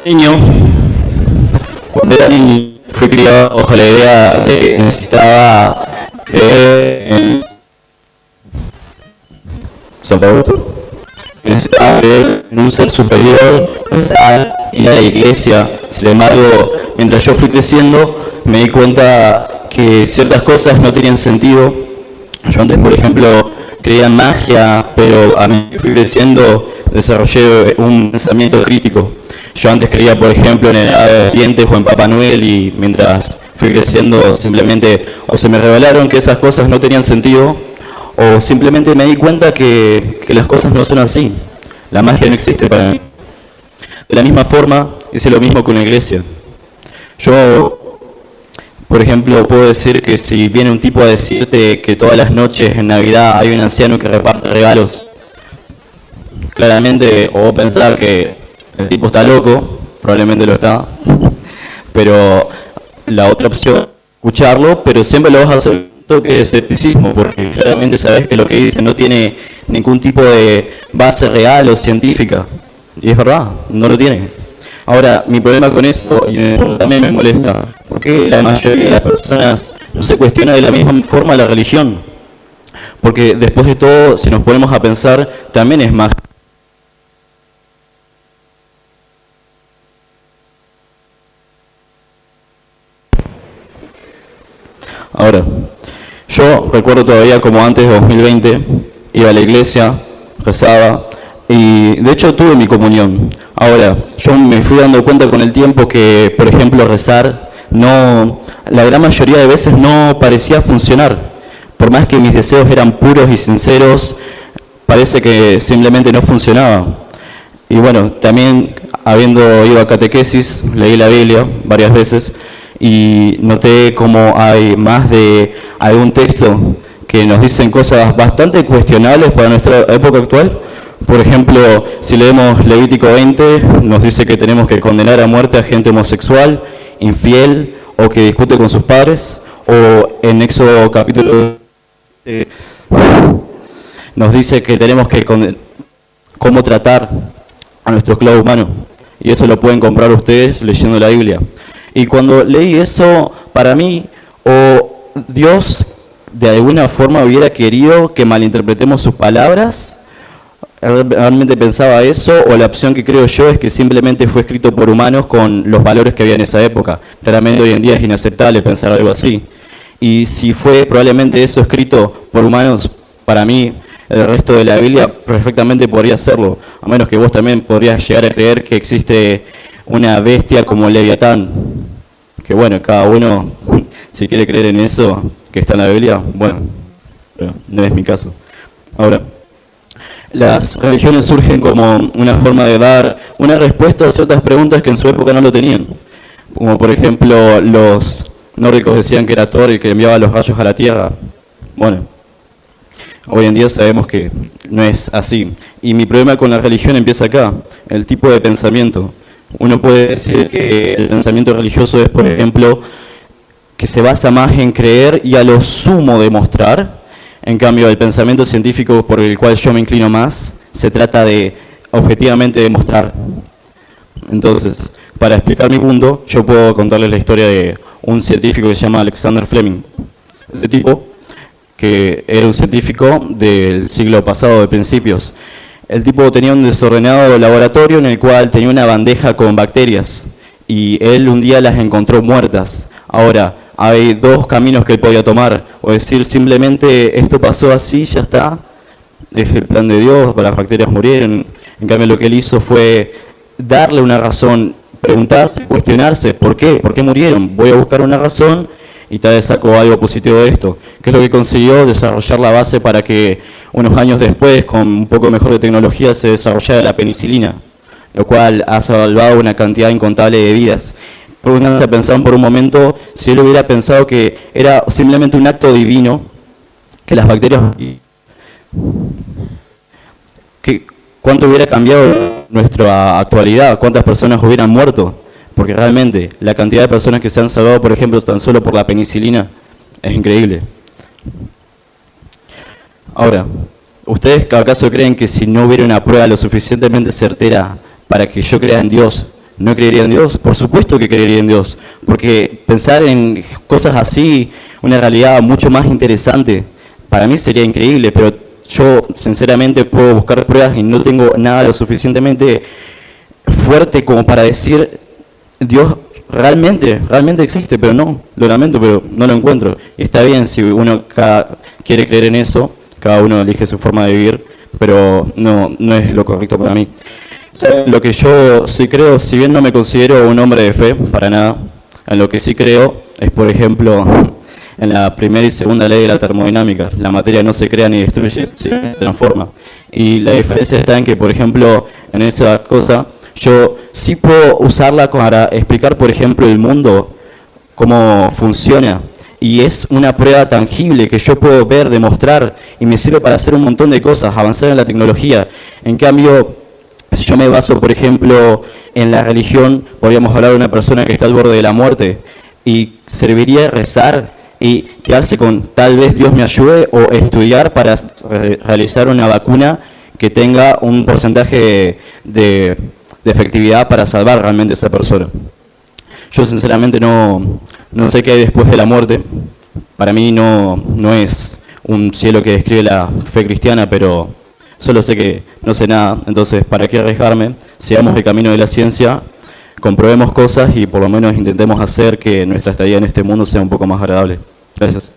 Niño, cuando era niño, fui criado bajo la idea de que necesitaba creer en San Pablo, que necesitaba creer en un ser superior, rezar, ir a la iglesia. Sin embargo, mientras yo fui creciendo, me di cuenta que ciertas cosas no tenían sentido. Yo antes, por ejemplo, creía en magia, pero a medida que fui creciendo desarrollé un pensamiento crítico. Yo antes creía, por ejemplo, en el Ave de Dientes o en Papá Noel, y mientras fui creciendo simplemente o se me revelaron que esas cosas no tenían sentido, o simplemente me di cuenta que las cosas no son así. La magia no existe para mí. De la misma forma, hice lo mismo con la iglesia. Yo, por ejemplo, puedo decir que si viene un tipo a decirte que todas las noches en Navidad hay un anciano que reparte regalos, claramente, o pensar que el tipo está loco, probablemente lo está, pero la otra opción es escucharlo, pero siempre lo vas a hacer un toque de escepticismo, porque claramente sabes que lo que dice no tiene ningún tipo de base real o científica, y es verdad, no lo tiene. Ahora, mi problema con eso, y también me molesta, porque la mayoría de las personas no se cuestiona de la misma forma la religión, porque después de todo, si nos ponemos a pensar, también es más. Ahora, yo recuerdo todavía como antes de 2020, iba a la iglesia, rezaba, y de hecho tuve mi comunión. Ahora, yo me fui dando cuenta con el tiempo que, por ejemplo, rezar, la gran mayoría de veces no parecía funcionar. Por más que mis deseos eran puros y sinceros, parece que simplemente no funcionaba. Y bueno, también habiendo ido a catequesis, leí la Biblia varias veces, y noté como hay más de algún texto que nos dicen cosas bastante cuestionables para nuestra época actual. Por ejemplo, si leemos Levítico 20, nos dice que tenemos que condenar a muerte a gente homosexual, infiel o que discute con sus padres. O en Éxodo capítulo nos dice que tenemos que cómo tratar a nuestro esclavo humano. Y eso lo pueden comprar ustedes leyendo la Biblia. Y cuando leí eso, para mí, o Dios de alguna forma hubiera querido que malinterpretemos sus palabras, realmente pensaba eso, o la opción que creo yo es que simplemente fue escrito por humanos con los valores que había en esa época. Claramente hoy en día es inaceptable pensar algo así. Y si fue probablemente eso escrito por humanos, para mí el resto de la Biblia perfectamente podría hacerlo, a menos que vos también podrías llegar a creer que existe una bestia como Leviatán, que bueno, cada uno, si quiere creer en eso que está en la Biblia, bueno, pero no es mi caso. Ahora, las religiones surgen como una forma de dar una respuesta a ciertas preguntas que en su época no lo tenían. Como por ejemplo, los nórdicos decían que era Thor el que enviaba los rayos a la Tierra. Bueno, hoy en día sabemos que no es así. Y mi problema con la religión empieza acá, el tipo de pensamiento. Uno puede decir que el pensamiento religioso es, por ejemplo, que se basa más en creer y a lo sumo demostrar. En cambio, el pensamiento científico por el cual yo me inclino más, se trata de objetivamente demostrar. Entonces, para explicar mi punto, yo puedo contarles la historia de un científico que se llama Alexander Fleming. Ese tipo, que era un científico del siglo pasado, de principios. El tipo tenía un desordenado laboratorio en el cual tenía una bandeja con bacterias y él un día las encontró muertas. Ahora, hay dos caminos que él podía tomar, o decir simplemente esto pasó así, ya está, es el plan de Dios, las bacterias murieron. En cambio lo que él hizo fue darle una razón, preguntarse, cuestionarse, ¿por qué? ¿Por qué murieron? Voy a buscar una razón y tal vez saco algo positivo de esto. ¿Qué es lo que consiguió? Desarrollar la base para que unos años después, con un poco mejor de tecnología, se desarrollara la penicilina, lo cual ha salvado una cantidad incontable de vidas. Pónganse a pensar por un momento, si él hubiera pensado que era simplemente un acto divino, que las bacterias... ¿Cuánto hubiera cambiado nuestra actualidad? ¿Cuántas personas hubieran muerto? Porque realmente la cantidad de personas que se han salvado, por ejemplo, tan solo por la penicilina, es increíble. Ahora, ¿ustedes acaso creen que si no hubiera una prueba lo suficientemente certera para que yo crea en Dios, ¿No creería en Dios? Por supuesto que creería en Dios, porque pensar en cosas así, una realidad mucho más interesante, para mí sería increíble, pero yo sinceramente puedo buscar pruebas y no tengo nada lo suficientemente fuerte como para decir Dios realmente existe, pero no, lo lamento, pero no lo encuentro. Y está bien si uno quiere creer en eso, cada uno elige su forma de vivir, pero no es lo correcto para mí. ¿Saben? Lo que yo sí creo, si bien no me considero un hombre de fe, para nada, en lo que sí creo es, por ejemplo, en la primera y segunda ley de la termodinámica. La materia no se crea ni destruye, se transforma. Y la diferencia está en que, por ejemplo, en esa cosa, yo sí puedo usarla para explicar, por ejemplo, el mundo, cómo funciona. Y es una prueba tangible que yo puedo ver, demostrar, y me sirve para hacer un montón de cosas, avanzar en la tecnología. En cambio, si yo me baso, por ejemplo, en la religión, podríamos hablar de una persona que está al borde de la muerte, y serviría rezar y quedarse con tal vez Dios me ayude, o estudiar para realizar una vacuna que tenga un porcentaje de efectividad para salvar realmente a esa persona. Yo sinceramente no sé qué hay después de la muerte. Para mí no es un cielo que describe la fe cristiana, pero solo sé que no sé nada. Entonces, ¿para qué arriesgarme? Sigamos el camino de la ciencia, comprobemos cosas y por lo menos intentemos hacer que nuestra estadía en este mundo sea un poco más agradable. Gracias.